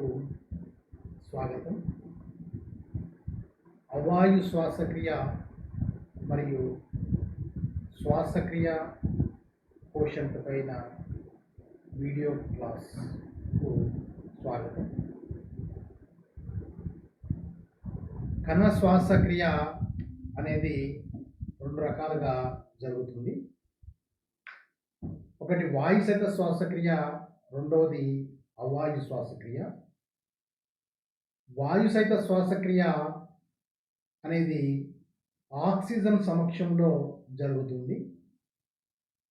క్లాసుకు స్వాగతం. అవాయు శ్వాసక్రియ మరియు శ్వాసక్రియ కోశంట్ పైన వీడియో క్లాస్కు స్వాగతం. కణ శ్వాసక్రియ అనేది రెండు రకాలుగా జరుగుతుంది. ఒకటి వాయుసహిత శ్వాసక్రియ, రెండవది అవాయు శ్వాసక్రియ. వాయుసహిత శ్వాసక్రియ అనేది ఆక్సిజన్ సమక్షంలో జరుగుతుంది.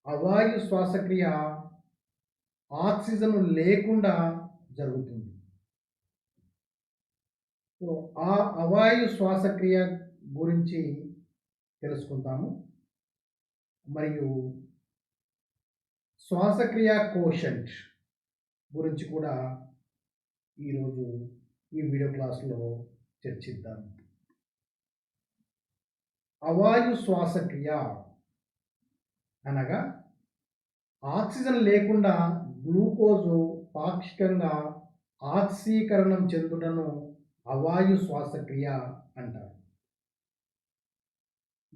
అవాయు శ్వాసక్రియ ఆక్సిజన్ లేకుండా జరుగుతుంది. సో ఆ అవాయు శ్వాసక్రియ గురించి తెలుసుకుందాము. మరియు శ్వాసక్రియ కోషంట్ గురించి కూడా ఈరోజు ఈ వీడియో క్లాస్లో చర్చిద్దాం. అవాయు శ్వాసక్రియ అనగా ఆక్సిజన్ లేకుండా గ్లూకోజు పాక్షికంగా ఆక్సీకరణం చెందుటను అవాయు శ్వాసక్రియ అంటారు.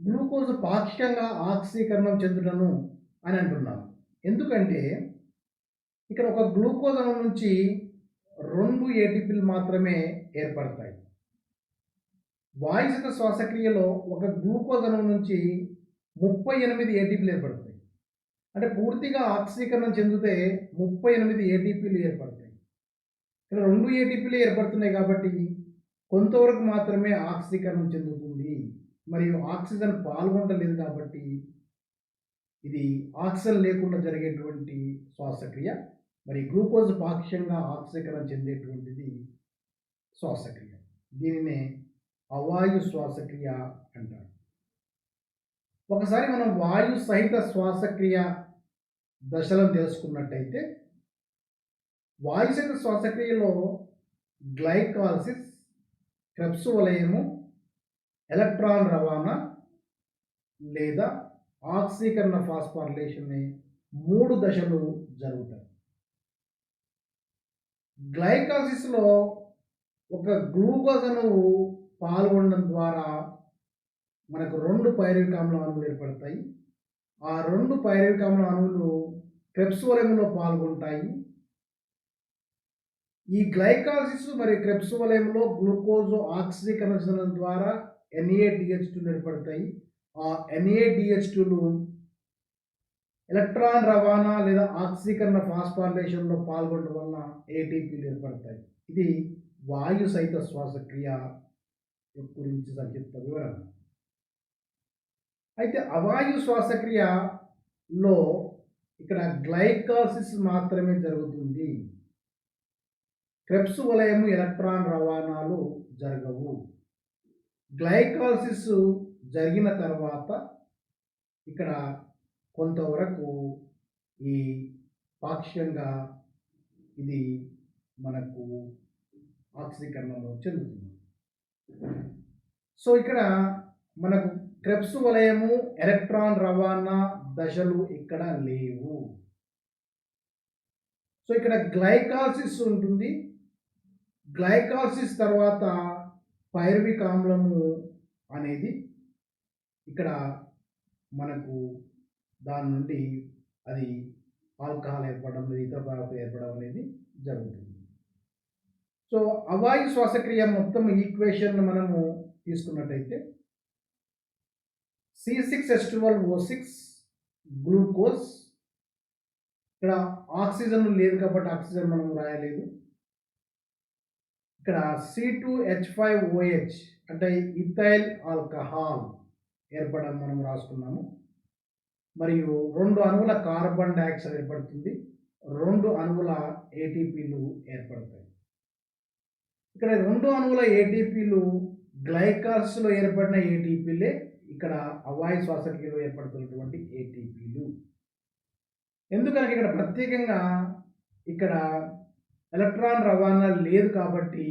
గ్లూకోజు పాక్షికంగా ఆక్సీకరణం చెందుటను అని అంటున్నాం. ఎందుకంటే ఇక్కడ ఒక గ్లూకోజ్ అణువు నుంచి 2 ఏటీపీలు మాత్రమే ఏర్పడతాయి. వాయుసహిత శ్వాసక్రియలో ఒక గ్లూకోజ్ అణువు నుంచి 38 ఏటీపీలు ఏర్పడతాయి. అంటే పూర్తిగా ఆక్సీకరణం చెందితే 38 ఏటీపీలు ఏర్పడతాయి. ఇక్కడ 2 ఏటీపీలు ఏర్పడుతున్నాయి కాబట్టి కొంతవరకు మాత్రమే ఆక్సీకరణం చెందుతుంది. మరియు ఆక్సిజన్ పాల్గొనలేదు కాబట్టి ఇది ఆక్సిజన్ లేకుండా జరిగేటువంటి శ్వాసక్రియ. మరి గ్లూకోజ్ పాక్షికంగా ఆక్సీకరణ చెందేటువంటిది శ్వాసక్రియ. దీనినే అవాయు శ్వాసక్రియ అంటారు. ఒకసారి మనం వాయు సహిత శ్వాసక్రియ దశలను తెలుసుకున్నట్టయితే, వాయు సహిత శ్వాసక్రియలో గ్లైకాలసిస్, క్రెబ్స్ వలయము, ఎలక్ట్రాన్ రవాణా లేదా ఆక్సీకరణ ఫాస్ఫారిలేషన్ అనే 3 దశలు జరుగుతాయి. గ్లైకాలసిస్లో ఒక గ్లూకోజ్ అణువు పాల్గొనడం ద్వారా మనకు 2 పైరువిక్ ఆమ్ల అణువులు ఏర్పడతాయి. ఆ 2 పైరువిక్ ఆమ్ల అణువులు క్రెబ్స్ వలయంలో పాల్గొంటాయి. ఈ గ్లైకాలసిస్ మరియు క్రెబ్స్ వలయంలో గ్లూకోజ్ ఆక్సీకరణ చెందడం ద్వారా NADH2 ఏర్పడతాయి. ఆ NADH2లు ఎలక్ట్రాన్ రవాణా లేదా ఆక్సీకరణ ఫాస్ఫారిలేషన్లో పాల్గొనడం వలన ATPలు ఏర్పడతాయి. ఇది వాయు సహిత శ్వాసక్రియ గురించి సంక్షిప్త వివరణ. అయితే అవాయు శ్వాసక్రియలో ఇక్కడ గ్లైకాలసిస్ మాత్రమే జరుగుతుంది. క్రెబ్స్ వలయము, ఎలక్ట్రాన్ రవాణాలు జరగవు. గ్లైకాలసిస్ జరిగిన తర్వాత ఇక్కడ కొంతవరకు ఈ పాక్షికంగా ఇది మనకు ఆక్సీకరణలో చెందుతుంది. సో ఇక్కడ మనకు క్రెబ్స్ వలయము, ఎలక్ట్రాన్ రవాణా దశలు ఇక్కడ లేవు. సో ఇక్కడ గ్లైకాలసిస్ ఉంటుంది. గ్లైకాలసిస్ తర్వాత పైరువిక్ ఆమ్లము అనేది ఇక్కడ మనకు దాని నుండి అది ఆల్కహాల్ ఏర్పడడం లేదా ఇతర పదార్థాలు ఏర్పడడం అనేది జరుగుతుంది. సో అవాయు శ్వాసక్రియ మొత్తం ఈక్వేషన్ మనము తీసుకున్నట్టయితే C6H12O6 గ్లూకోజ్, ఇక్కడ ఆక్సిజన్ లేదు కాబట్టి ఆక్సిజన్ మనం రాయలేదు. ఇక్కడ C2H5OH అంటే ఇథైల్ ఆల్కహాల్ ఏర్పడడం మనం రాసుకున్నాము. మరియు 2 అణువుల కార్బన్ డైఆక్సైడ్ ఏర్పడుతుంది. 2 అణువుల ATPలు ఏర్పడతాయి. ఇక్కడ 2 అణువుల ATPలు గ్లైకాలసిస్లో ఏర్పడిన ATPలే ఇక్కడ అవాయు శ్వాసక్రియలో ఏర్పడుతున్నటువంటి ATPలు. ఎందుకంటే ఇక్కడ ప్రత్యేకంగా ఇక్కడ ఎలక్ట్రాన్ రవాణా లేదు కాబట్టి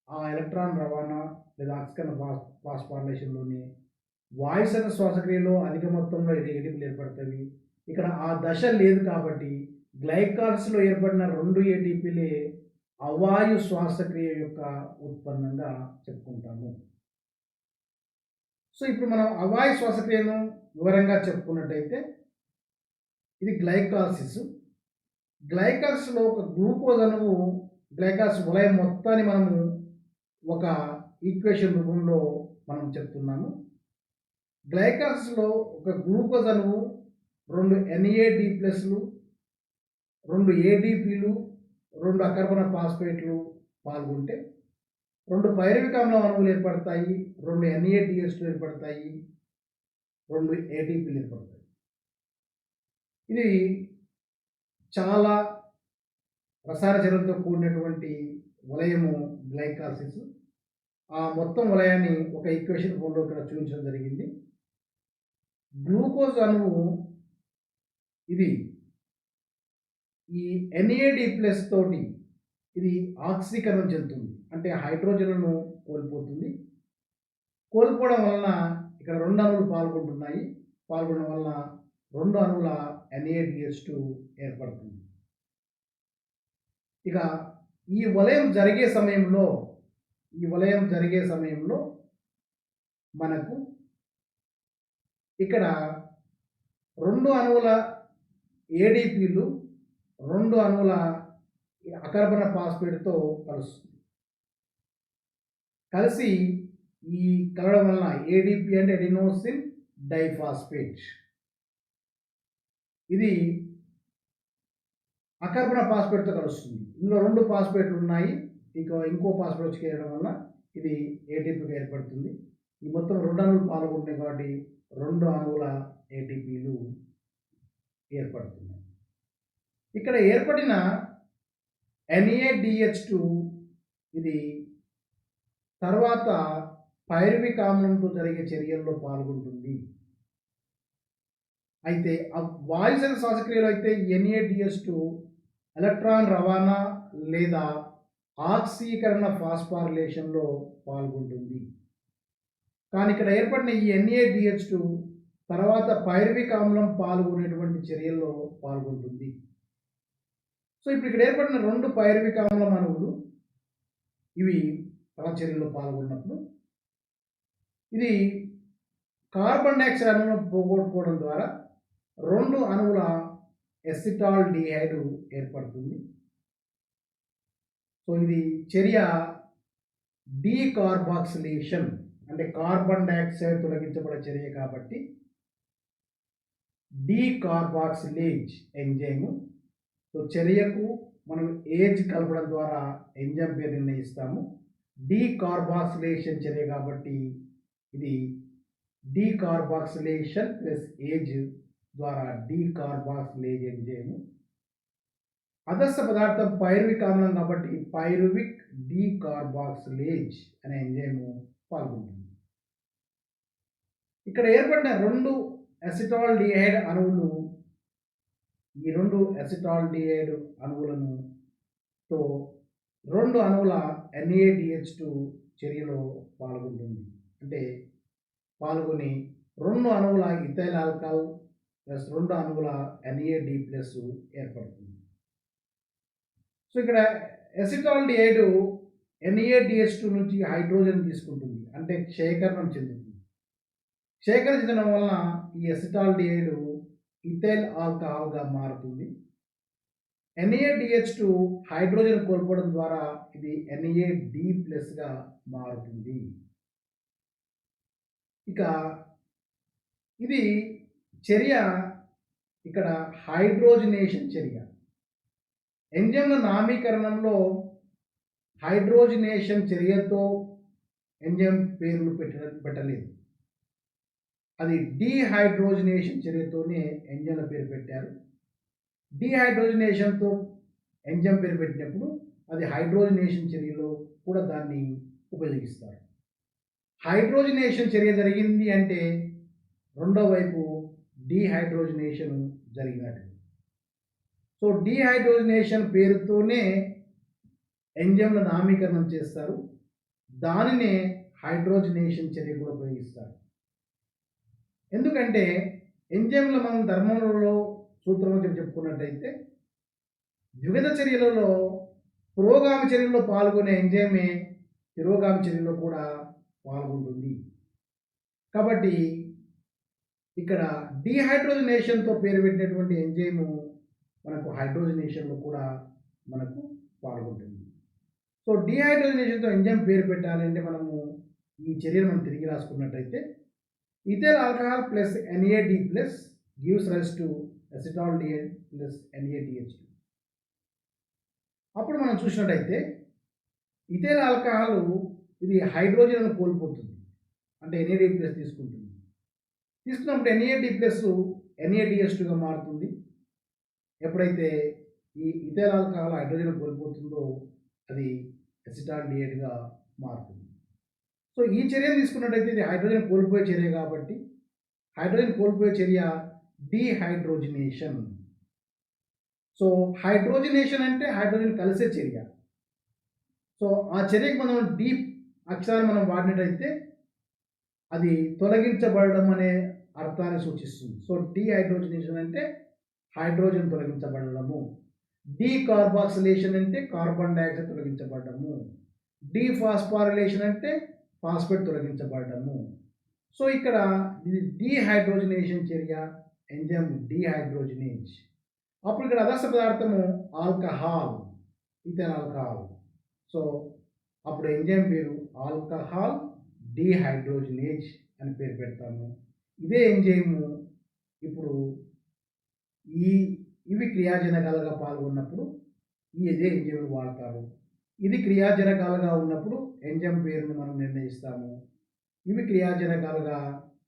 ఆ ఎలక్ట్రాన్ రవాణా లేదా ఆక్సీకరణ ఫాస్ఫారిలేషన్లోని వాయుసహిత శ్వాసక్రియలో అధిక మొత్తంలో ATPలు ఏర్పడతాయి. ఇక్కడ ఆ దశ లేదు కాబట్టి గ్లైకాలసిస్లో ఏర్పడిన 2 ATPలే అవాయు శ్వాసక్రియ యొక్క ఉత్పన్నంగా చెప్పుకుంటాము. సో ఇప్పుడు మనం అవాయు శ్వాసక్రియను వివరంగా చెప్పుకున్నట్టయితే ఇది గ్లైకాలిసిస్. గ్లైకాలిసిస్‌లో ఒక గ్లూకోజ్ అణువు గ్లైకాలిసిస్ వలయం మొత్తాన్ని మనము ఒక ఈక్వేషన్ రూపంలో మనం చెప్తున్నాము. గ్లైకాలిసిస్‌లో ఒక గ్లూకోజ్ అణువు 2 NAD+లు, 2 ADPలు, 2 అకర్బన ఫాస్ఫేట్లు పాల్గొంటే 2 పైరువిక్ ఆమ్లం అణువులు ఏర్పడతాయి, 2 NADH2 ఏర్పడతాయి, 2 ATPలు ఏర్పడతాయి. ఇది చాలా రసాయన చర్యలతో కూడినటువంటి వలయము గ్లైకాలిసిస్. ఆ మొత్తం వలయాన్ని ఒక ఈక్వేషన్ రూపంలో ఇక్కడ చూపించడం జరిగింది. గ్లూకోజ్ అణువు ఇది ఈ NAD+ తోటి ఇది ఆక్సీకరణం చెందుతుంది. అంటే హైడ్రోజన్‌ను కోల్పోతుంది. కోల్పోవడం వలన ఇక్కడ 2 అణువులు పాల్గొంటున్నాయి. పాల్గొనడం వలన 2 అణువుల NADH2 ఏర్పడుతుంది. ఇక ఈ వలయం జరిగే సమయంలో మనకు ఇక్కడ 2 అణువుల ADPలు 2 అణువుల అకర్బన ఫాస్ఫేట్‌తో కలుస్తుంది. కలిసి ఈ కలవడం వలన ADP అంటే అడినోసిన్ డైఫాస్ఫేట్. ఇది అకర్బన ఫాస్ఫేట్‌తో కలుస్తుంది. ఇందులో 2 ఫాస్ఫేట్లు ఉన్నాయి. ఇక ఇంకో ఫాస్ఫేట్ వచ్చి చేరడం వల్ల ఇది ATPగా ఏర్పడుతుంది. ఈ మొత్తం 2 అణువులు పాల్గొంటాయి కాబట్టి 2 అణువుల ATPలు ఏర్పడుతున్నాయి. ఇక్కడ ఏర్పడిన NADH2 ఇది తర్వాత పైరువిక్ ఆమ్లంతో జరిగే చర్యల్లో పాల్గొంటుంది. అయితే వాయు సహిత శ్వాసక్రియలో అయితే NADH2 ఎలక్ట్రాన్ రవాణా లేదా ఆక్సీకరణ ఫాస్ఫారిలేషన్లో పాల్గొంటుంది. కానీ ఇక్కడ ఏర్పడిన ఈ NADH2 తర్వాత పైరువిక్ ఆమ్లం పాల్గొనేటువంటి చర్యల్లో పాల్గొంటుంది. సో ఇప్పుడు ఇక్కడ ఏర్పడిన 2 పైరువిక్ ఆమ్లం అణువులు ఇవి చర్యల్లో పాల్గొన్నప్పుడు ఇది కార్బన్ డైఆక్సైడ్ అణువును పోగొట్టుకోవడం ద్వారా 2 అణువుల ఎసిటాల్డిహైడ్ ఏర్పడుతుంది. సో ఇది చర్య డీకార్బాక్సిలేషన్ అంటే కార్బన్ డైఆక్సైడ్ తొలగించబడే చర్య కాబట్టి డీకార్బాక్సిలేజ్ ఎంజైమ్. సో చర్యకు మనం ఏజ్ కలపడం ద్వారా ఎంజైమ్ పేరు నిర్ణయిస్తాము. డీకార్బాక్సిలేషన్ చర్య కాబట్టి ఇది డీకార్బాక్సిలేషన్ ప్లస్ ఏజ్ ద్వారా డీకార్బాక్సిలేజ్ ఎంజైమ్. అదర్శ పదార్థం పైరువిక్ ఆమ్లం కాబట్టి పైరువిక్ డీకార్బాక్సిలేజ్ అనే ఎంజైమ్ పాల్గొంటుంది. ఇక్కడ ఏర్పడిన 2 అసిటాల్డిహైడ్ అణువులు ఈ 2 అసిటాల్డిహైడ్ అణువులను తో 2 అణువుల NADH2 చర్యలో పాల్గొంటుంది. అంటే పాల్గొని 2 అణువుల ఇథైల్ ఆల్కహాల్ ప్లస్ 2 అణువుల NAD+ ఏర్పడుతుంది. సో ఇక్కడ అసిటాల్డిహైడ్ NADH2 నుంచి హైడ్రోజన్ తీసుకుంటుంది. అంటే క్షయకరణం చెందుతుంది. క్షయకరణ చెందడం వలన ఈ అసిటాల్డిహైడ్ ఇథైల్ ఆల్కహాల్గా మారుతుంది. NADH2 హైడ్రోజన్ కోల్పోవడం ద్వారా ఇది NAD+గా మారుతుంది. ఇక ఇది చర్య ఇక్కడ హైడ్రోజనేషన్ చర్య. ఎంజైమ్ల నామీకరణంలో హైడ్రోజనేషన్ చర్యతో ఎంజైమ్ పేర్లు పెట్టలేదు. అది డీహైడ్రోజనేషన్ చర్యతోనే ఎంజైమ్ల పేరు పెట్టారు. డీహైడ్రోజనేషన్తో ఎంజైమ్ పేరు పెట్టినప్పుడు అది హైడ్రోజనేషన్ చర్యలో కూడా దాన్ని ఉపయోగిస్తారు. హైడ్రోజనేషన్ చర్య జరిగింది అంటే రెండో వైపు డీహైడ్రోజనేషన్ జరిగినట్టు. సో డీహైడ్రోజనేషన్ పేరుతోనే ఎంజైమ్ల నామీకరణం చేస్తారు. దానినే హైడ్రోజనేషన్ చర్య కూడా ఉపయోగిస్తారు. ఎందుకంటే ఎంజైమ్ల మనం థర్మోలో సూత్రం చెప్పుకున్నట్టయితే ద్వివిధ చర్యలలో పురోగామి చర్యలో పాల్గొనే ఎంజైమే తిరోగామి చర్యలో కూడా పాల్గొంటుంది. కాబట్టి ఇక్కడ డీహైడ్రోజనేషన్తో పేరు పెట్టినటువంటి ఎంజైము మనకు హైడ్రోజనేషన్లో కూడా మనకు పాల్గొంటుంది. సో డీహైడ్రోజనేషన్తో ఎంజైమ్ పేరు పెట్టాలంటే మనము ఈ చర్యను మనం తిరిగి రాసుకున్నట్టయితే ethyl alcohol plus NAD plus gives rise to acetaldehyde plus NaDH2. అప్పుడు మనం చూసినట్టయితే ఇథైల్ ఆల్కహాల్ ఇది హైడ్రోజన్ కోల్పోతుంది, అంటే NAD ప్లస్ తీసుకుంటుంది. తీసుకున్నప్పుడు NAD ప్లస్ NaDH2గా మారుతుంది. ఎప్పుడైతే ఈ ఇథైల్ ఆల్కహాల్ హైడ్రోజన్ కోల్పోతుందో అది అసిటాల్డిహైడ్గా మారుతుంది. సో ఈ చర్యను తీసుకున్నట్టయితే ఇది హైడ్రోజన్ కోల్పోయే చర్య కాబట్టి హైడ్రోజన్ కోల్పోయే చర్య డీహైడ్రోజనేషన్. సో హైడ్రోజనేషన్ అంటే హైడ్రోజన్ కలిసే చర్య. సో ఆ చర్యకి మనం డీప్ అక్షరాన్ని మనం వాడినట్టయితే అది తొలగించబడడం అనే అర్థాన్ని సూచిస్తుంది. సో డీహైడ్రోజనేషన్ అంటే హైడ్రోజన్ తొలగించబడము, డీకార్బాక్సిలేషన్ అంటే కార్బన్ డైఆక్సైడ్ తొలగించబడము, డీఫాస్ఫారిలేషన్ అంటే ఫాస్ఫేట్ తొలగించబడము. సో ఇక్కడ ఇది డీహైడ్రోజనేషన్ చర్య, ఎంజైమ్ డీహైడ్రోజనేజ్. అప్పుడు ఇక్కడ అదర్శ పదార్థము ఆల్కహాల్, ఇథైల్ ఆల్కహాల్. సో అప్పుడు ఎంజైమ్ పేరు ఆల్కహాల్ డీహైడ్రోజనేజ్ అని పేరు పెడతాము. ఇదే ఎంజైము ఇప్పుడు ఇవి క్రియాజనకాలుగా పాల్గొన్నప్పుడు ఇదే ఎంజైమ్ వాడతారు. ఇది క్రియాజనకాలుగా ఉన్నప్పుడు ఎంజైమ్ పేరును మనం నిర్ణయిస్తాము. ఇవి క్రియాజనకాలుగా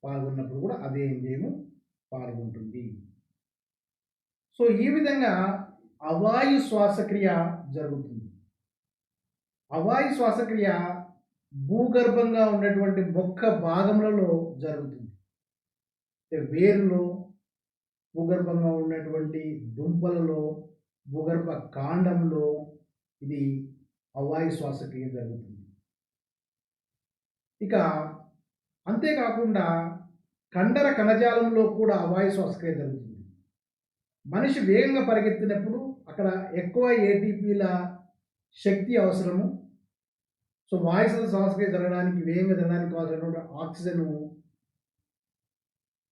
పాల్గొన్నప్పుడు కూడా అదే ఎంజైము పాల్గొంటుంది. సో ఈ విధంగా అవాయు శ్వాసక్రియ జరుగుతుంది. అవాయు శ్వాసక్రియ భూగర్భంగా ఉన్నటువంటి మొక్క భాగములలో జరుగుతుంది. వేరులో, భూగర్భంగా ఉన్నటువంటి దుంపలలో, భూగర్భ కాండంలో ఇది అవాయు శ్వాసక్రియ జరుగుతుంది. ఇక అంతేకాకుండా కండర కణజాలంలో కూడా అవాయు శ్వాసక్రియ జరుగుతుంది. మనిషి వేగంగా పరిగెత్తినప్పుడు అక్కడ ఎక్కువ ATPల శక్తి అవసరము. సో వాయు శ్వాసక్రియ జరగడానికి, వేగంగా జరగడానికి కావాల్సినటువంటి ఆక్సిజన్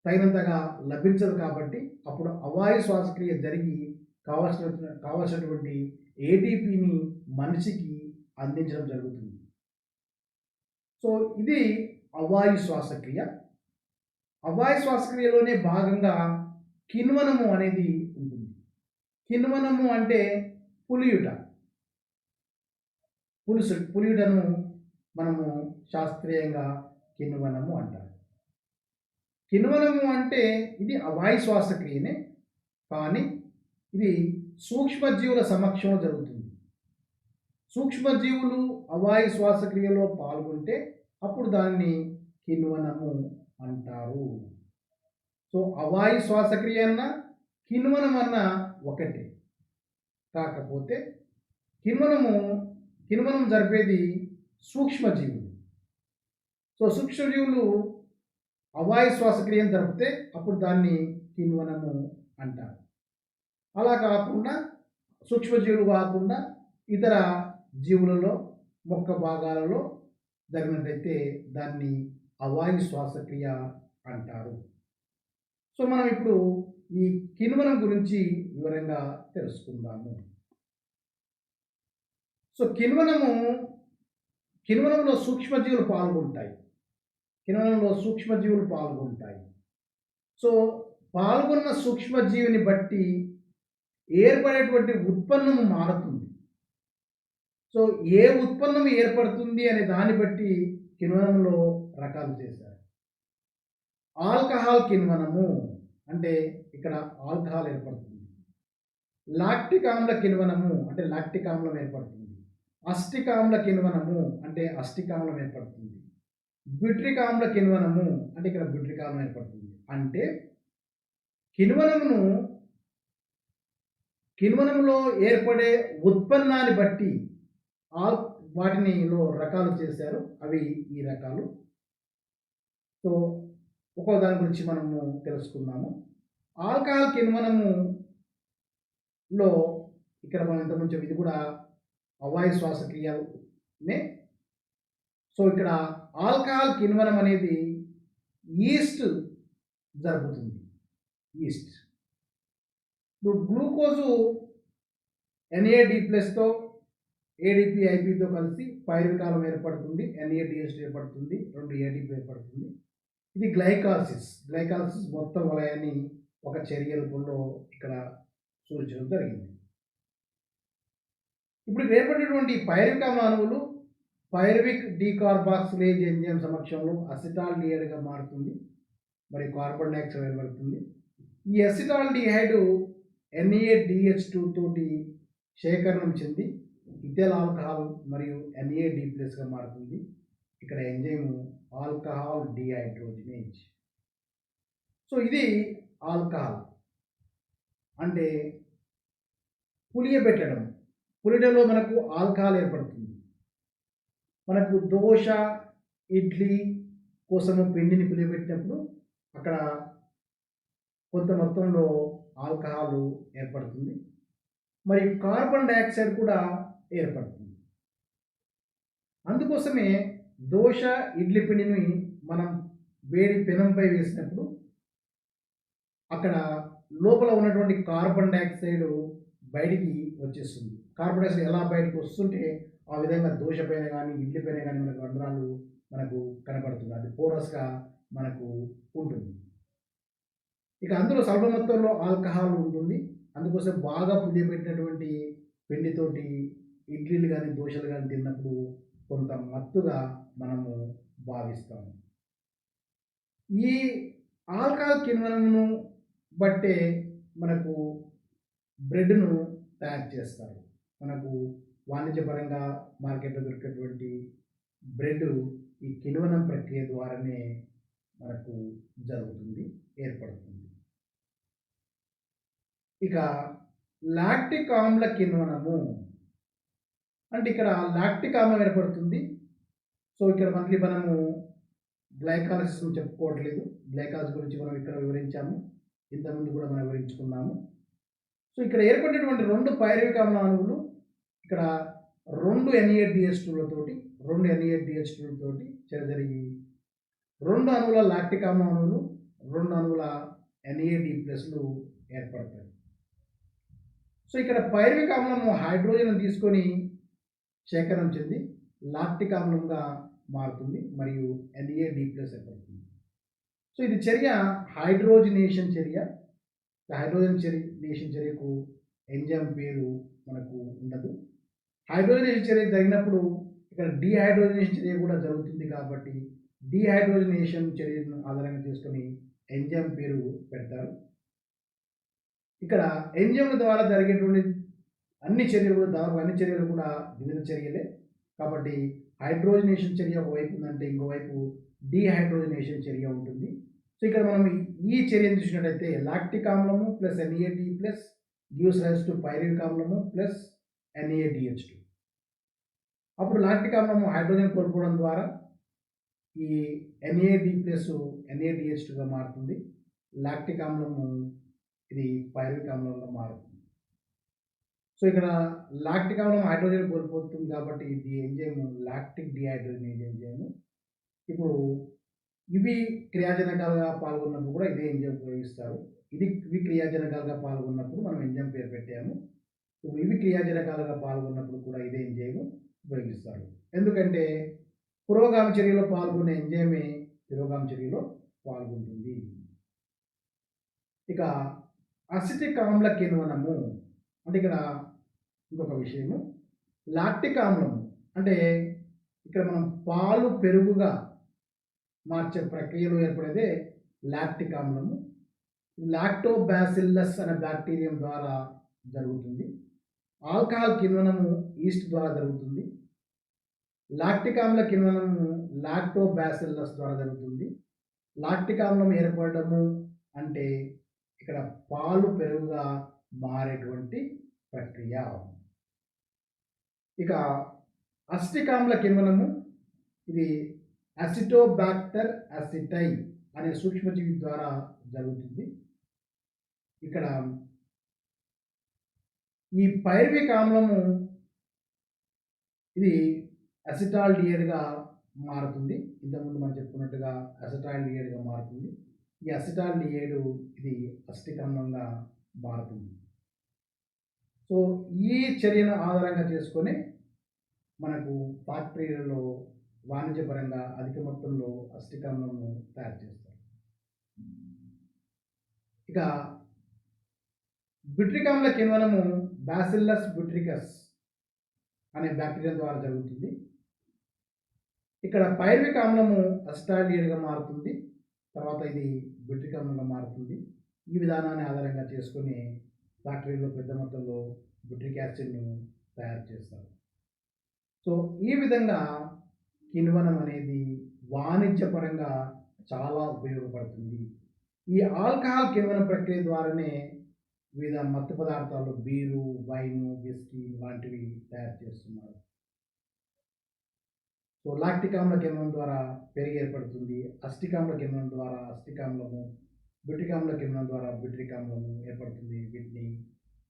తగినంతగా లభించదు. కాబట్టి అప్పుడు అవాయు శ్వాసక్రియ జరిగి కావాల్సినటువంటి ATPని మనిషికి అందించడం జరుగుతుంది. సో ఇది అవాయు శ్వాసక్రియ. అవాయు శ్వాసక్రియలోనే భాగంగా కిణ్వనము అనేది ఉంటుంది. కిణ్వనము అంటే పులియుట. పులియుటను మనము శాస్త్రీయంగా కిణ్వనము అంటారు. కిణ్వనము అంటే ఇది అవాయు శ్వాసక్రియనే, కానీ ఇది సూక్ష్మజీవుల సమక్షంలో జరుగుతుంది. సూక్ష్మజీవులు అవాయు శ్వాసక్రియలో పాల్గొంటే అప్పుడు దాన్ని కిణ్వనము అంటారు. సో అవాయు శ్వాసక్రియ అన్న కిణ్వనం అన్న ఒకటే, కాకపోతే కిణ్వనం జరిపేది సూక్ష్మజీవులు. సో సూక్ష్మజీవులు అవాయు శ్వాసక్రియను జరిపితే అప్పుడు దాన్ని కిణ్వనము అంటారు. అలా కాకుండా సూక్ష్మజీవులు కాకుండా ఇతర జీవులలో, మొక్క భాగాలలో జరిగినట్లయితే దాన్ని అవాయు శ్వాసక్రియ అంటారు. సో మనం ఇప్పుడు ఈ కిణ్వనం గురించి వివరంగా తెలుసుకుందాము. సో కిణ్వనంలో సూక్ష్మజీవులు పాల్గొంటాయి. సో పాల్గొన్న సూక్ష్మజీవిని బట్టి ఏర్పడేటువంటి ఉత్పన్నము మారుతుంది. సో ఏ ఉత్పన్నము ఏర్పడుతుంది అనే దాన్ని బట్టి కిణ్వనంలో రకాలు చేశారు. ఆల్కహాల్ కిణ్వనము అంటే ఇక్కడ ఆల్కహాల్ ఏర్పడుతుంది. లాక్టిక్ ఆమ్ల కిణ్వనము అంటే లాక్టిక్ ఆమ్లం ఏర్పడుతుంది. అస్టిక్ ఆమ్ల కిణ్వనము అంటే అస్టిక్ ఆమ్లం ఏర్పడుతుంది. బ్యూట్రిక్ ఆమ్ల కిణ్వనము అంటే ఇక్కడ బ్యూట్రిక్ ఆమ్లం ఏర్పడుతుంది. అంటే కిణ్వనంలో ఏర్పడే ఉత్పన్నాన్ని బట్టి వాటినిలో రకాలు చేశారు. అవి ఈ రకాలు. సో ఒక్కో దాని గురించి మనము తెలుసుకుందాము. ఆల్కహాల్ కిణ్వనములో ఇక్కడ మనం ఇంతకుముందు ఇది కూడా అవాయు శ్వాసక్రియనే. సో ఇక్కడ ఆల్కహాల్ కిణ్వనం అనేది ఈస్ట్ జరుగుతుంది. ఈస్ట్ ఇప్పుడు గ్లూకోజు NAD+తో ADP IPతో కలిసి పైరువిక్ ఆమ్లం ఏర్పడుతుంది, NADH ఏర్పడుతుంది, 2 ATP ఏర్పడుతుంది. ఇది గ్లైకాలసిస్ మొత్తం వలయాన్ని ఒక చర్య రూపంలో ఇక్కడ సూచించడం జరిగింది. ఇప్పుడు ఏర్పడినటువంటి పైరువిక్ ఆమ్ల అణువులు పైరువిక్ డీకార్బాక్సిలేజ్ ఎంజైమ్ సమక్షంలో అసిటాల్డిహైడ్గా మారుతుంది మరియు కార్బన్ డైఆక్సైడ్ ఏర్పడుతుంది. ఈ అసిటాల్డిహైడ్ NADH2 తోటి సేకరణం చెంది ఇథైల్ ఆల్కహాల్ మరియు NAD+గా మారుతుంది. ఇక్కడ ఎంజైమ్ ఆల్కహాల్ డిహైడ్రోజినేజ్. సో ఇది ఆల్కహాల్ అంటే పులియడంలో మనకు ఆల్కహాల్ ఏర్పడుతుంది. మనకు దోశ, ఇడ్లీ కోసము పిండిని పులియబెట్టినప్పుడు అక్కడ కొంత మొత్తంలో ఆల్కహాల్ ఏర్పడుతుంది, మరియు కార్బన్ డైఆక్సైడ్ కూడా ఏర్పడుతుంది. అందుకోసమే దోశ, ఇడ్లీ పిండిని మనం వేడి పెనంపై వేసినప్పుడు అక్కడ లోపల ఉన్నటువంటి కార్బన్ డైఆక్సైడ్ బయటికి వచ్చేస్తుంది. కార్బన్ డైఆక్సైడ్ ఎలా బయటకు వస్తుంటే ఆ విధంగా దోశ పైన కానీ ఇడ్లీ పైన కానీ మనకు రంధ్రాలు మనకు కనబడుతుంది. అది పోరస్గా మనకు ఉంటుంది. ఇక అందులో స్వల్ప మొత్తంలో ఆల్కహాల్ ఉంటుంది. అందుకోసం బాగా పులియబెట్టినటువంటి పిండితోటి ఇడ్లీలు కానీ దోశలు కానీ తిన్నప్పుడు కొంత మత్తుగా మనము భావిస్తాము. ఈ ఆల్కహాల్ కిణ్వనమును బట్టే మనకు బ్రెడ్ను తయారు చేస్తారు. మనకు వాణిజ్యపరంగా మార్కెట్లో దొరికేటువంటి బ్రెడ్ ఈ కిణ్వనం ప్రక్రియ ద్వారానే మనకు జరుగుతుంది, ఏర్పడుతుంది. ఇక లాక్టిక్ ఆమ్ల కిణ్వనము అంటే ఇక్కడ లాక్టిక్ ఆమ్లం ఏర్పడుతుంది. సో ఇక్కడ మనము గ్లైకాలసిస్ చెప్పుకోవట్లేదు. గ్లైకాలసిస్ గురించి మనం ఇక్కడ వివరించాము, ఇంతకుముందు కూడా మనం వివరించుకున్నాము. సో ఇక్కడ ఏర్పడినటువంటి 2 పైరువిక్ ఆమ్ల అణువులు ఇక్కడ 2 NADH2లతోటి చర్య జరిగి 2 అణువుల లాక్టిక్ ఆమ్ల అణువులు, 2 అణువుల NAD+లు ఏర్పడతాయి. సో ఇక్కడ పైరువిక్ ఆమ్లము హైడ్రోజన్ తీసుకొని సేకరణ చెంది లాక్టిక్ ఆమ్లంగా మారుతుంది మరియు NAD+ ఏర్పడుతుంది. సో ఇది చర్య హైడ్రోజనేషన్ చర్య. హైడ్రోజనేషన్ చర్యకు ఎంజైమ్ పేరు మనకు ఉండదు. హైడ్రోజనేషన్ చర్య జరిగినప్పుడు ఇక్కడ డీహైడ్రోజనేషన్ చర్య కూడా జరుగుతుంది కాబట్టి డీహైడ్రోజనేషన్ చర్యను ఆధారంగా చేసుకొని ఎంజైమ్ పేరు పెడతారు. ఇక్కడ ఎంజైమ్ల ద్వారా జరిగేటువంటి అన్ని చర్యలు కూడా వివిధ చర్యలే కాబట్టి హైడ్రోజనేషన్ చర్య ఒకవైపు ఉందంటే ఇంకోవైపు డీహైడ్రోజనేషన్ చర్య ఉంటుంది. సో ఇక్కడ మనం ఈ చర్యను చూసినట్టయితే లాక్టిక్ ఆమ్లము plus NAD+ gives rise to pyruvic ఆమ్లము ప్లస్ NADH2. అప్పుడు లాక్టిక్ ఆమ్లము హైడ్రోజన్ కోల్పోవడం ద్వారా ఈ NAD+ NADH2గా మారుతుంది. లాక్టిక్ ఆమ్లము ఇది పైరువిక్ ఆమ్లంగా మారుతుంది. సో ఇక్కడ లాక్టిక్ ఆమ్లం హైడ్రోజన్ కోల్పోతుంది కాబట్టి ఇది ఎంజైమ్ లాక్టిక్ డిహైడ్రోజనేజ్ ఎంజైమ్. ఇప్పుడు ఇవి క్రియాజనకాలుగా పాల్గొన్నప్పుడు కూడా ఇదే ఎంజైమ్ ఉపయోగిస్తారు. ఇవి క్రియాజనకాలుగా పాల్గొన్నప్పుడు మనం ఎంజైమ్ పేరు పెట్టాము. ఇప్పుడు ఇవి క్రియాజనకాలుగా పాల్గొన్నప్పుడు కూడా ఇదే ఎంజైమ్ ఉపయోగిస్తారు. ఎందుకంటే పురోగామి చర్యలో పాల్గొనే ఎంజైమే తిరోగామి చర్యలో పాల్గొంటుంది. ఇక అసిటిక్ ఆమ్ల కిణ్వనము అంటే ఇక్కడ ఇంకొక విషయము, లాక్టిక్ ఆమ్లము అంటే ఇక్కడ మనం పాలు పెరుగుగా మార్చే ప్రక్రియలో ఏర్పడేదే లాక్టిక్ ఆమ్లము. లాక్టోబాసిల్లస్ అనే బ్యాక్టీరియం ద్వారా జరుగుతుంది. ఆల్కహాల్ కిణ్వనము ఈస్ట్ ద్వారా జరుగుతుంది. లాక్టిక్ ఆమ్ల కిణ్వనము లాక్టోబాసిల్లస్ ద్వారా జరుగుతుంది. లాక్టిక్ ఆమ్లం ఏర్పడము అంటే ఇక్కడ పాలు పెరుగుగా మారేటువంటి ప్రక్రియ. ఇక అసిటిక్ ఆమ్ల కిణ్వనము ఇది అసిటోబాక్టర్ అసిటై అనే సూక్ష్మజీవి ద్వారా జరుగుతుంది. ఇక్కడ ఈ పైరువిక్ ఆమ్లము ఇది అసిటాల్డిహైడ్గా మారుతుంది. ఇంతకుముందు మనం చెప్పుకున్నట్టుగా అసిటాల్డిహైడ్గా మారుతుంది. ఈ అసిటాల్డిహైడ్ ఇది అసిటిక్ ఆమ్లంగా మారుతుంది. సో ఈ చర్యను ఆధారంగా చేసుకొని మనకు ఫ్యాక్టరీలలో వాణిజ్యపరంగా అధిక మొత్తంలో అసిటిక్ ఆమ్లంను తయారు చేస్తారు. ఇక బ్యూట్రిక్ ఆమ్ల కిణ్వనము బ్యాసిల్లస్ బ్యూట్రికస్ అనే బ్యాక్టీరియా ద్వారా జరుగుతుంది. ఇక్కడ పైరువిక్ ఆమ్లము అసిటాల్డిహైడ్గా మారుతుంది. తర్వాత ఇది బ్యూట్రిక్ ఆమ్లంగా మారుతుంది. ఈ విధానాన్ని ఆధారంగా చేసుకొని ఫ్యాక్టరీలో పెద్ద మొత్తంలో బ్యూట్రిక్ యాసిడ్ను తయారు చేస్తారు. సో ఈ విధంగా కిణ్వనం అనేది వాణిజ్యపరంగా చాలా ఉపయోగపడుతుంది. ఈ ఆల్కహాల్ కిణ్వనం ప్రక్రియ ద్వారానే వివిధ మత్తు పదార్థాలు బీరు, వైను, విస్కీ లాంటివి తయారు చేస్తున్నారు. సో లాక్టిక్ ఆమ్ల కిణ్వనం ద్వారా పెరుగు ఏర్పడుతుంది. అసిటిక్ ఆమ్ల కిణ్వనం ద్వారా అసిటిక్ ఆమ్లము, బ్యూట్రిక్ ఆమ్ల కిణ్వనం ద్వారా బ్యూట్రిక్ ఆమ్లము ఏర్పడుతుంది. వీటిని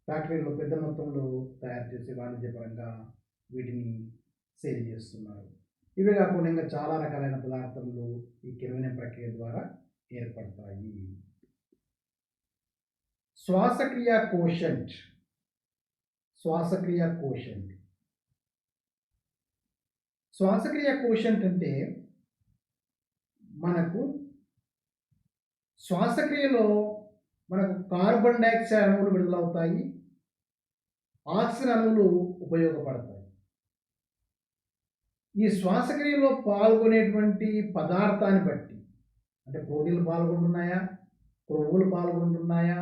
ఫ్యాక్టరీలో పెద్ద మొత్తంలో తయారు చేసి వాణిజ్యపరంగా వీటిని సేల్ చేస్తున్నారు. ఇవే కాకుండా ఇంకా చాలా రకాలైన పదార్థములు ఈ కిణ్వనం ప్రక్రియ ద్వారా ఏర్పడతాయి. శ్వాసక్రియ కోషంట్. శ్వాసక్రియ కోషంట్ శ్వాసక్రియ కోషంట్ అంటే మనకు శ్వాసక్రియలో మనకు కార్బన్ డైఆక్సైడ్ అణువులు విడుదలవుతాయి, ఆక్సిజన్ అణువులు ఉపయోగపడతాయి. ఈ శ్వాసక్రియలో పాల్గొనేటువంటి పదార్థాన్ని బట్టి అంటే ప్రోటీన్లు పాల్గొంటున్నాయా, క్రొవ్వులు పాల్గొంటున్నాయా,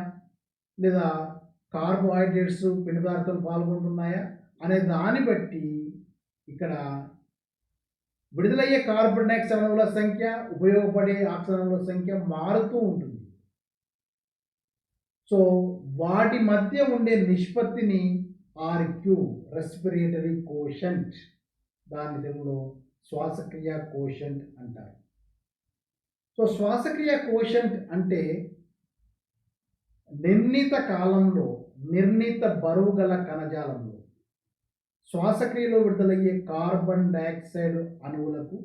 లేదా కార్బోహైడ్రేట్స్ పిండి పదార్థాలు పాల్గొంటున్నాయా అనే దాన్ని బట్టి ఇక్కడ విడుదలయ్యే కార్బన్ డైఆక్సైడ్ అణువుల సంఖ్య, ఉపయోగపడే ఆక్సిజన్ అణువుల సంఖ్య మారుతూ ఉంటుంది. సో వాటి మధ్య ఉండే నిష్పత్తిని ఆర్క్యూ రెస్పిరేటరీ కోషంట్, దాని తెలుగులో శ్వాసక్రియ కోషంట్ అంటారు. సో శ్వాసక్రియ కోషంట్ అంటే నిర్ణీత కాలంలో నిర్ణీత బరువు గల కణజాలంలో శ్వాసక్రియలో విడుదలయ్యే కార్బన్ డైఆక్సైడ్ అణువులకు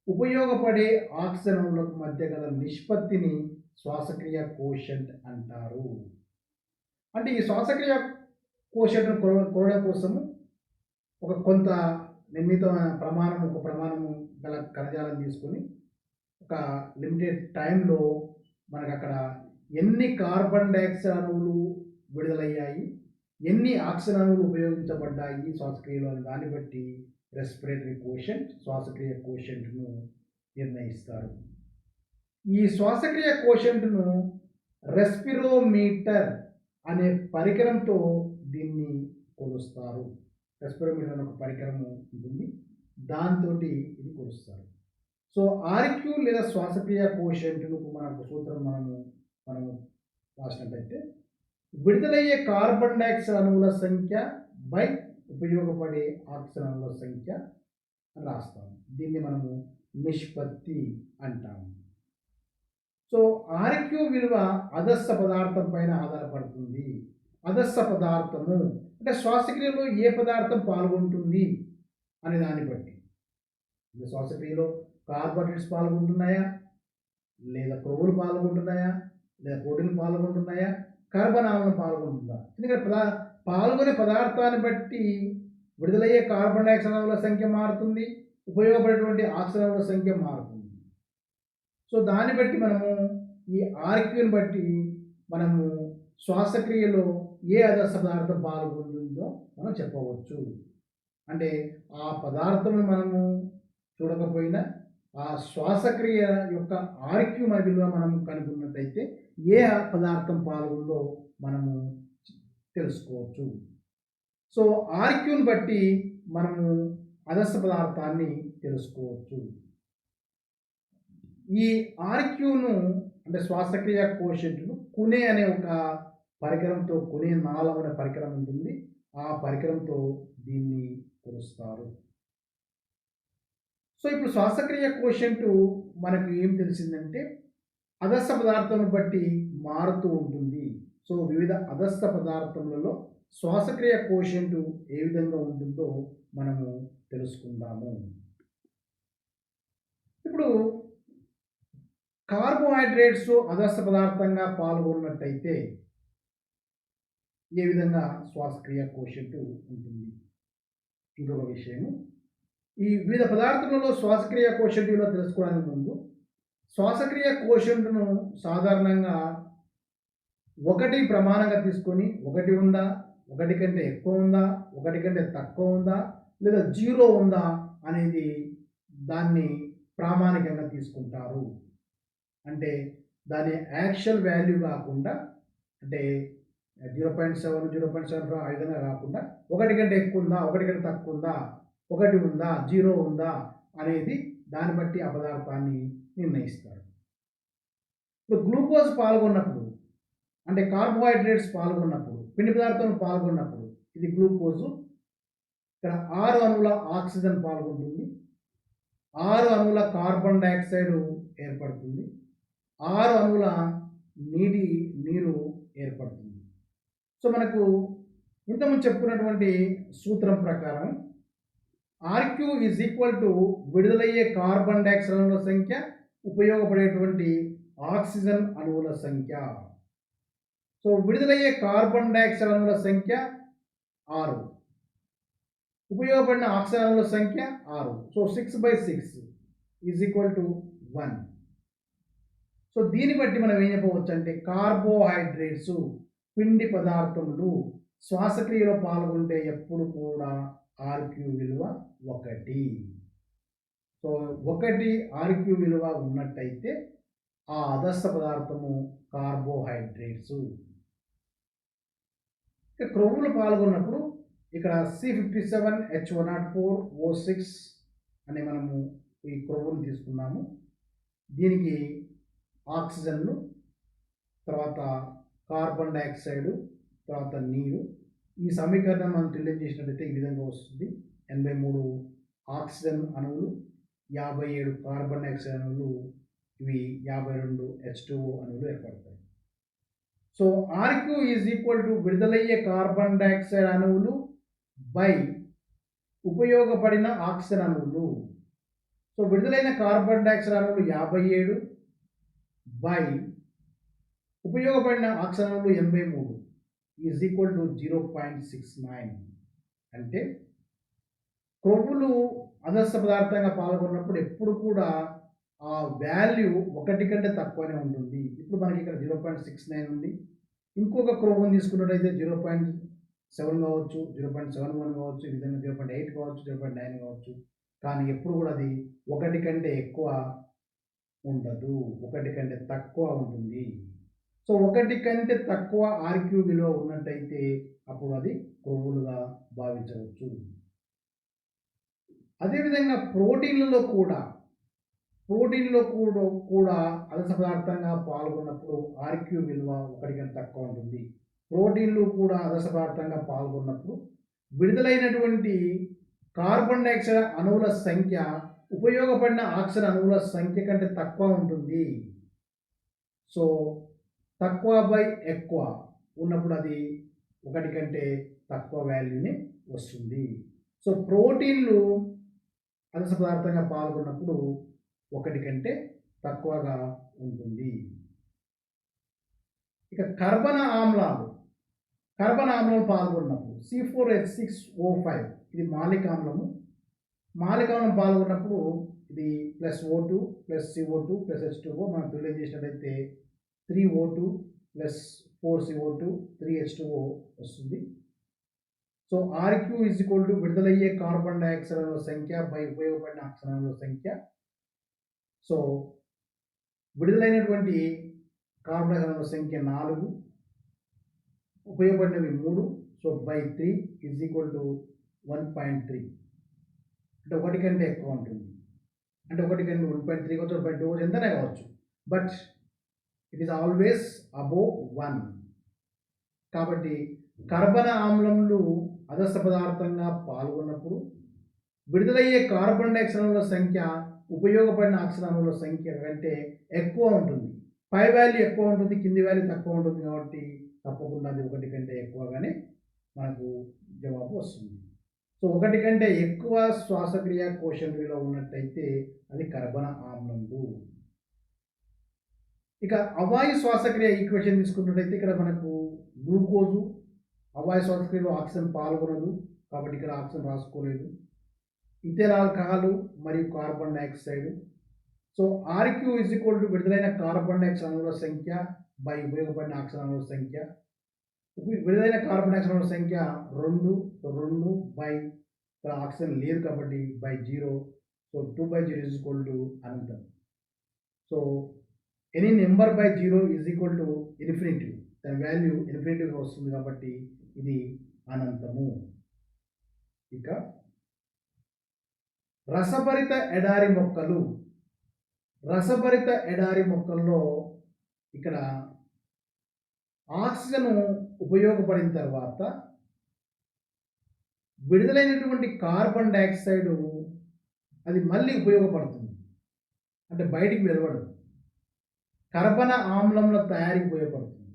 ఉపయోగపడే ఆక్సిజన్ అణువులకు మధ్య గల నిష్పత్తిని శ్వాసక్రియ కోషంట్ అంటారు. అంటే ఈ శ్వాసక్రియ కోషంట్ను కొలవడం కోసము కొంత నిర్ణీతమైన ప్రమాణము గల కణజాలం తీసుకొని ఒక లిమిటెడ్ టైంలో మనకు అక్కడ ఎన్ని కార్బన్ డైఆక్సైడ్ అణువులు విడుదలయ్యాయి, ఎన్ని ఆక్సిజన్ అణువులు ఉపయోగించబడ్డాయి శ్వాసక్రియలో అని దాన్ని బట్టి రెస్పిరేటరీ కోషంట్, శ్వాసక్రియ కోషంట్ను నిర్ణయిస్తారు. ఈ శ్వాసక్రియ కోషంట్ను రెస్పిరోమీటర్ అనే పరికరంతో దీన్ని కొలుస్తారు. రెస్పిరోమీటర్ అనే ఒక పరికరము ఉంటుంది, దాంతో ఇది కొలుస్తారు. సో ఆర్క్యూ లేదా శ్వాసక్రియ కోషంట్ను మనకు సూత్రం మనము రాసినట్లయితే విడుదలయ్యే కార్బన్ డైఆక్సైడ్ అణువుల సంఖ్య బై ఉపయోగపడే ఆక్సిజన్ అణువుల సంఖ్య రాస్తాము. దీన్ని మనము నిష్పత్తి అంటాము. సో ఆర్క్యూ విలువ అదస్స పదార్థం పైన ఆధారపడుతుంది. అదస్స పదార్థము అంటే శ్వాసక్రియలో ఏ పదార్థం పాల్గొంటుంది అనే దాన్ని బట్టి, శ్వాసక్రియలో కార్బోహైడ్రేట్స్ పాల్గొంటున్నాయా, లేదా క్రొవ్వులు పాల్గొంటున్నాయా, లేదా ప్రోటీన్లు పాల్గొంటున్నాయా, కార్బన్ ఆమ్లం పాల్గొంటుందా. ఎందుకంటే పాల్గొనే పదార్థాన్ని బట్టి విడుదలయ్యే కార్బన్ డైఆక్సైడ్ అణువుల సంఖ్య మారుతుంది, ఉపయోగపడేటువంటి ఆక్సిజన్ అణువుల సంఖ్య మారుతుంది. సో దాన్ని బట్టి మనము ఈ ఆర్క్యూని బట్టి మనము శ్వాసక్రియలో ఏ అదస్స పదార్థం పాల్గొంటుందో మనం చెప్పవచ్చు. అంటే ఆ పదార్థం మనము చూడకపోయినా ఆ శ్వాసక్రియ యొక్క ఆర్క్యూ మన విలువ మనం కనుగొన్నట్టయితే ఏ పదార్థం పాల్గొందో మనము తెలుసుకోవచ్చు. సో ఆర్క్యూని బట్టి మనము అదస్స పదార్థాన్ని తెలుసుకోవచ్చు. ఈ ఆర్క్యూను అంటే శ్వాసక్రియ కోషంట్ను కునే అనే ఒక పరికరంతో, కునే నాళం అనే పరికరం ఉంటుంది, ఆ పరికరంతో దీన్ని కొలుస్తారు. సో ఇప్పుడు శ్వాసక్రియ కోషంట్ మనకు ఏం తెలిసిందంటే అదస్స పదార్థం బట్టి మారుతూ ఉంటుంది. సో వివిధ అదస్స పదార్థములలో శ్వాసక్రియ కోషంట్ ఏ విధంగా ఉంటుందో మనము తెలుసుకుందాము. ఇప్పుడు కార్బోహైడ్రేట్స్ అదస్త పదార్థంగా పాల్గొన్నట్టయితే ఏ విధంగా శ్వాసక్రియ కోషెంట్ ఉంటుంది? ఇంకొక విషయము, ఈ వివిధ పదార్థాలలో శ్వాసక్రియ కోషెంట్ విలువ తెలుసుకోవడానికి ముందు శ్వాసక్రియ కోషెంట్ను సాధారణంగా 1 ప్రమాణంగా తీసుకొని 1 ఉందా, 1 కంటే ఎక్కువ ఉందా, 1 కంటే తక్కువ ఉందా, లేదా 0 ఉందా అనేది దాన్ని ప్రామాణికంగా తీసుకుంటారు. అంటే దాని యాక్చువల్ వాల్యూ కాకుండా, అంటే 0.7, 0.75 ఆ విధంగా కాకుండా 1 కంటే ఎక్కువ ఉందా, 1 కంటే తక్కువ ఉందా, 1 ఉందా, 0 ఉందా అనేది దాన్ని బట్టి ఆ పదార్థాన్ని నిర్ణయిస్తారు. ఇప్పుడు గ్లూకోజ్ పాల్గొన్నప్పుడు, అంటే కార్బోహైడ్రేట్స్ పాల్గొన్నప్పుడు, పిండి పదార్థాలు పాల్గొన్నప్పుడు ఇది గ్లూకోజు. ఇక్కడ 6 అణువుల ఆక్సిజన్ పాల్గొంటుంది, 6 అణువుల కార్బన్ డైఆక్సైడ్ ఏర్పడుతుంది, 6 అణువుల నీరు ఏర్పడుతుంది. సో మనకు ఇంతకుముందు చెప్పుకున్నటువంటి సూత్రం ప్రకారం RQ ఈజ్ ఈక్వల్ టు విడుదలయ్యే కార్బన్ డైఆక్సైడ్ అణువుల సంఖ్య, ఉపయోగపడేటువంటి ఆక్సిజన్ అణువుల సంఖ్య. సో విడుదలయ్యే కార్బన్ డైఆక్సైడ్ అణువుల సంఖ్య 6, ఉపయోగపడిన ఆక్సిజన్ అణువుల సంఖ్య 6. So 6/6 is equal to 1. So దీన్ని బట్టి మనం ఏం చెప్పవచ్చు అంటే కార్బోహైడ్రేట్స్ పిండి పదార్థములు శ్వాసక్రియలో పాల్గొంటే ఎప్పుడు కూడా RQ విలువ 1. సో 1 RQ విలువ ఉన్నట్టయితే ఆ అదస్త పదార్థము కార్బోహైడ్రేట్స్. ఇక క్రొవ్వులు పాల్గొన్నప్పుడు ఇక్కడ C57H104O6 అనే మనము ఈ క్రొవ్వును తీసుకున్నాము. దీనికి ఆక్సిజన్లు, తర్వాత కార్బన్ డైఆక్సైడ్, తర్వాత నీరు. ఈ సమీకరణం మనం తెలియజేసినట్లయితే చేసినట్లయితే ఈ విధంగా వస్తుంది. 83 ఆక్సిజన్ అణువులు, 57 కార్బన్ డైఆక్సైడ్ అణువులు, ఇవి 52 H2O అణువులు ఏర్పడతాయి. So RQ is equal to విడుదలయ్యే కార్బన్ డైఆక్సైడ్ అణువులు బై ఉపయోగపడిన ఆక్సిజన్ అణువులు. సో విడుదలైన కార్బన్ డైఆక్సైడ్ అణువులు 57 బై ఉపయోగపడిన ఆక్సిజన్ అణువులు 83 ఈజ్ ఈక్వల్ టు 0.69. అంటే క్రొవ్వులు అదస్త పదార్థంగా పాల్గొన్నప్పుడు ఎప్పుడు కూడా ఆ వాల్యూ 1 కంటే తక్కువనే ఉంటుంది. ఇప్పుడు మనకి ఇక్కడ 0.69 ఉంది. ఇంకొక క్రొవ్వును తీసుకున్నట్టయితే 0.7 కావచ్చు, 0.71 కావచ్చు, ఈ విధంగా 0.8 కావచ్చు, 0.9 కావచ్చు. కానీ ఎప్పుడు కూడా అది 1 కంటే ఎక్కువ ఉండదు, 1 కంటే తక్కువ ఉంటుంది. సో 1 కంటే తక్కువ RQ విలువ ఉన్నట్టయితే అప్పుడు అది క్రొవ్వులుగా భావించవచ్చు. అదేవిధంగా ప్రోటీన్లలో కూడా అదస పదార్థంగా పాల్గొన్నప్పుడు RQ విలువ 1 కంటే తక్కువ ఉంటుంది. ప్రోటీన్లు కూడా అదస పదార్థంగా పాల్గొన్నప్పుడు విడుదలైనటువంటి కార్బన్ డైఆక్సైడ్ అణువుల సంఖ్య ఉపయోగపడిన ఆక్సిజన్ అణువుల సంఖ్య కంటే తక్కువ ఉంటుంది. సో తక్కువ బై ఎక్కువ ఉన్నప్పుడు అది 1 కంటే తక్కువ వాల్యూని వస్తుంది. సో ప్రోటీన్లు అదస పదార్థంగా పాల్గొన్నప్పుడు 1 కంటే తక్కువగా ఉంటుంది. ఇక కర్బన ఆమ్లాలు పాల్గొన్నప్పుడు C4H6O5 ఇది మాలిక ఆమ్లము. మాలిక ఆమ్లం పాల్గొన్నప్పుడు ఇది +O2 +CO2 +H2O మనం రిలీజ్ చేసినట్లయితే 3O2 +4CO2 3H2O వస్తుంది. So RQ is equal to విడుదలయ్యే కార్బన్ డైఆక్సైడ్ అణువుల సంఖ్య బై ఉపయోగపడిన ఆక్సిజన్ అణువుల సంఖ్య. సో విడుదలైనటువంటి కార్బన్ డైఆక్సైడ్ అణువుల సంఖ్య 4, ఉపయోగపడినవి 3. So by 3 is equal to 1.3. అంటే 1 కంటే ఎక్కువ ఉంటుంది. అంటే 1 కంటే 1.3 కావచ్చు, 1.2 కావచ్చు, ఎంతనే కావచ్చు. But it is always above 1. కాబట్టి కర్బన ఆమ్లములు అదస్త పదార్థంగా పాల్గొన్నప్పుడు విడుదలయ్యే కార్బన్ డైఆక్సైడ్ అణువుల సంఖ్య ఉపయోగపడిన ఆక్సిజన్ అణువుల సంఖ్య కంటే ఎక్కువ ఉంటుంది. పై వాల్యూ ఎక్కువ ఉంటుంది, కింది వాల్యూ తక్కువ ఉంటుంది. కాబట్టి తప్పకుండా అది 1 కంటే ఎక్కువగానే మనకు జవాబు వస్తుంది. సో ఒకటి కంటే ఎక్కువ శ్వాసక్రియ కోశంట్ విలువ ఉన్నట్టయితే అది కర్బన ఆమ్లములు. ఇక అవాయు శ్వాసక్రియ ఈక్వేషన్ తీసుకున్నట్టయితే ఇక్కడ మనకు గ్లూకోజు అవాయు శ్వాసక్రియలో ఆక్సిజన్ పాల్గొనదు కాబట్టి ఇక్కడ ఆక్సిజన్ రాసుకోలేదు. ఇథైల్ ఆల్కహాల్ మరియు carbon dioxide. So RQ is equal to విడుదలైన కార్బన్ డైఆక్సైడ్ అణువుల సంఖ్య బై ఉపయోగపడిన ఆక్సిజన్ అణువుల సంఖ్య. విడుదలైన కార్బన్ డైఆక్సైడ్ అణువుల సంఖ్య 2 బై ఇక్కడ ఆక్సిజన్ లేదు కాబట్టి by 0. So 2/0 is equal to అనంతం. So any number by 0 is equal to infinity. దాని వాల్యూ ఇన్ఫినిటీగా వస్తుంది కాబట్టి ఇది అనంతము. ఇక రసభరిత ఎడారి మొక్కలు. రసభరిత ఎడారి మొక్కల్లో ఇక్కడ ఆక్సిజన్ ఉపయోగపడిన తర్వాత విడుదలైనటువంటి కార్బన్ డైఆక్సైడ్ అది మళ్ళీ ఉపయోగపడుతుంది, అంటే బయటికి వెలువడదు, కర్బన ఆమ్లముల తయారీకి ఉపయోగపడుతుంది.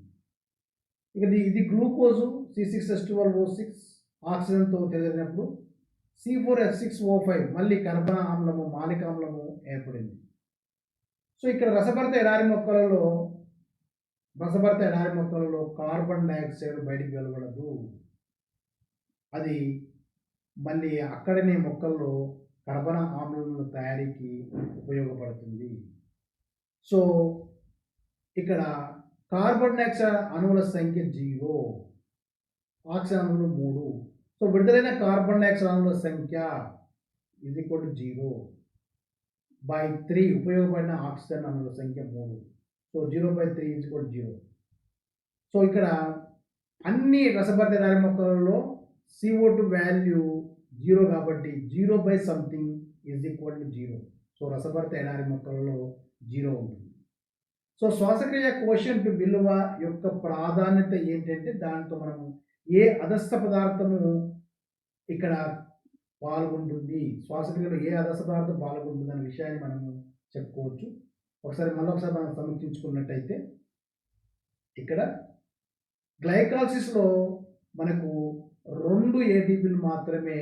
ఇక ఇది గ్లూకోజు C6H12O6 ఆక్సిజన్తో తెలిసినప్పుడు C4H6O5 మళ్ళీ కర్బన ఆమ్లము మాలికామ్లము ఏర్పడింది. సో ఇక్కడ రసభరిత ఎడారి మొక్కలలో కార్బన్ డైఆక్సైడ్ బయటికి వెలువడదు, అది మళ్ళీ అక్కడనే మొక్కల్లో కర్బన ఆమ్లముల తయారీకి ఉపయోగపడుతుంది. సో ఇక్కడ కార్బన్ డైఆక్సైడ్ అణువుల సంఖ్య 0, ఆక్సిజన్ అణువులు 3. సో విడుదలైన కార్బన్ డైఆక్సైడ్ అణువుల సంఖ్య ఈజ్ ఈక్వల్ టు 0 బై 3 ఉపయోగపడిన ఆక్సిజన్ అణువుల సంఖ్య 3. So 0/3 is equal to 0. So ఇక్కడ అన్ని రసభరిత ఎడారి మొక్కలలో CO2 వాల్యూ 0 కాబట్టి 0/something is equal to 0. So రసభరిత ఎడారి మొక్కలలో 0 ఉంటుంది. సో శ్వాసక్రియ కోషంట్ విలువ యొక్క ప్రాధాన్యత ఏంటంటే దాంతో మనము ఏ అదస్త పదార్థము ఇక్కడ పాల్గొంటుంది, శ్వాసక్రియలో ఏ అదస్త పదార్థం పాల్గొంటుంది అనే విషయాన్ని మనము చెప్పుకోవచ్చు. ఒకసారి మనం సమీక్షించుకున్నట్టయితే ఇక్కడ గ్లైకాలసిస్లో మనకు 2 ATPలు మాత్రమే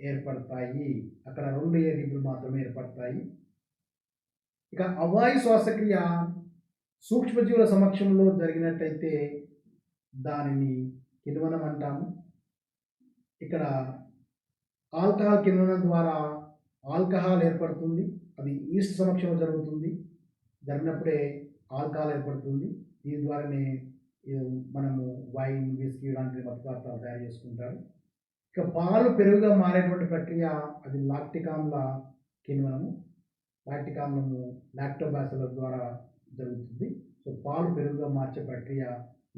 ఏర్పడతాయి, అక్కడ 2 ATPలు మాత్రమే ఏర్పడతాయి. ఇక అవాయు శ్వాసక్రియ సూక్ష్మజీవుల సమక్షంలో జరిగినట్టయితే దానిని కిణ్వనం అంటాము. ఇక్కడ ఆల్కహాల్ కిణ్వనం ద్వారా ఆల్కహాల్ ఏర్పడుతుంది, అది ఈస్ట్ సమక్షంలో జరిగినప్పుడే ఆల్కహాల్ ఏర్పడుతుంది. దీని ద్వారానే మనము వైన్, విస్కీ లాంటి మత్తు పదార్థాలు తయారు చేసుకుంటారు. ఇక పాలు పెరుగుగా మారేటువంటి ప్రక్రియ అది లాక్టిక్ ఆమ్ల కిణ్వనము. లాక్టిక్ ఆమ్లము లాక్టోబాసిల్లస్ ద్వారా జరుగుతుంది. సో పాలు పెరుగుగా మార్చే ప్రక్రియ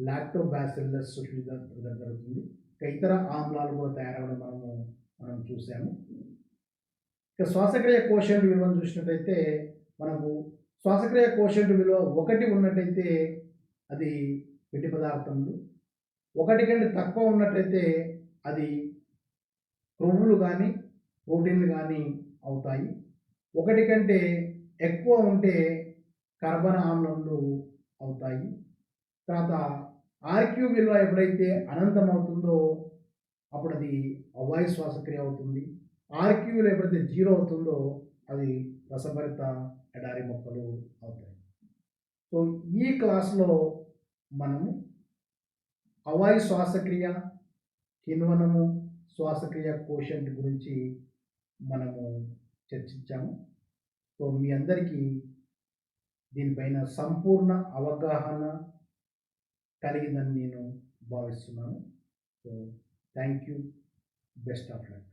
లాక్టోబాసిల్లస్ జరుగుతుంది. ఇక ఇతర ఆమ్లాలు కూడా తయారవడం మనం చూసాము. ఇక శ్వాసక్రియ కోషంట్ విలువను చూసినట్టయితే మనకు శ్వాసక్రియ కోషంట్ విలువ 1 ఉన్నట్టయితే అది పిండి పదార్థములు, 1 కంటే తక్కువ ఉన్నట్టయితే అది క్రొవ్వులు కానీ ప్రోటీన్లు కానీ అవుతాయి. 1 కంటే ఎక్కువ ఉంటే కర్బన ఆమ్లములు అవుతాయి. తర్వాత ఆర్క్యూ విలువ ఎప్పుడైతే అనంతం అవుతుందో అప్పుడు అది అవాయు శ్వాసక్రియ అవుతుంది. ఆర్క్యూ విలువ ఎప్పుడైతే 0 అవుతుందో అది రసభరిత ఎడారి మొక్కలు అవుతాయి. సో ఈ క్లాస్లో మనము అవాయు శ్వాసక్రియ, కిణ్వనము, శ్వాసక్రియ కోషంట్ గురించి మనము చర్చించాము. సో మీ అందరికీ దీనిపైన సంపూర్ణ అవగాహన కలిగిందని నేను భావిస్తున్నాను. So thank you, best of luck.